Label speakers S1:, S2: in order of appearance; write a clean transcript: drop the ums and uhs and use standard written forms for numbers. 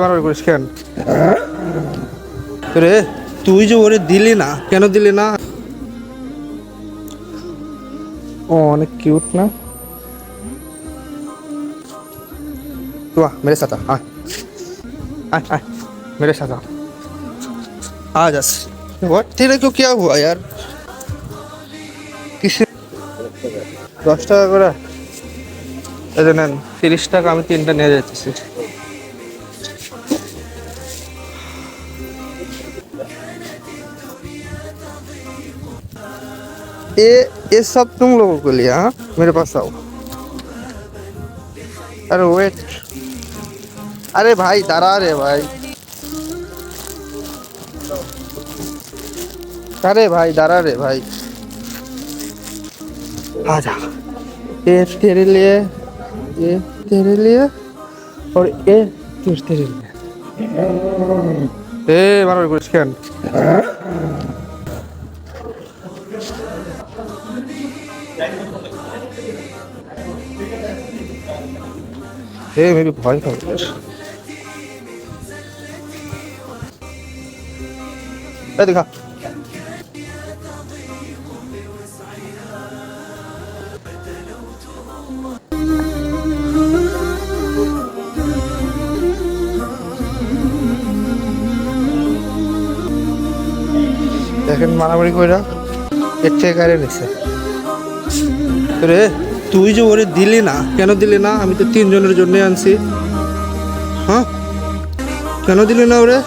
S1: মারামারি করিস কেন রে? তুই যে ওরে দিলি না, কেন দিলি না? ও অনেক কিউট না? तू आ मेरे साथ आ आ मेरे साथ आ जा। व्हाट तेरे को क्या हुआ यार? किसी 10 টাকা করে এই যে নেন, 30 টাকা আমি 3টা নিয়ে যাচ্ছি। ये सब तुम लोगों के लिए। हाँ मेरे पास आओ। अरे वेट, अरे भाई दारा रे भाई, अरे भाई दारा रे भाई, आजा। ये तेरे लिए, ये तेरे लिए और ये तेरे लिए। ए मारो कुछ क्या? ए मेरी भय खाओ। ए दिखा। দেখেন মারামারি কইরা এর থেকে গাড়ি নিছে রে। তুই যে ওরে দিলি না, কেন দিলি না? আমি তো 3 জনের জন্য আনছি। হ্যাঁ কেন দিলি না ওরে?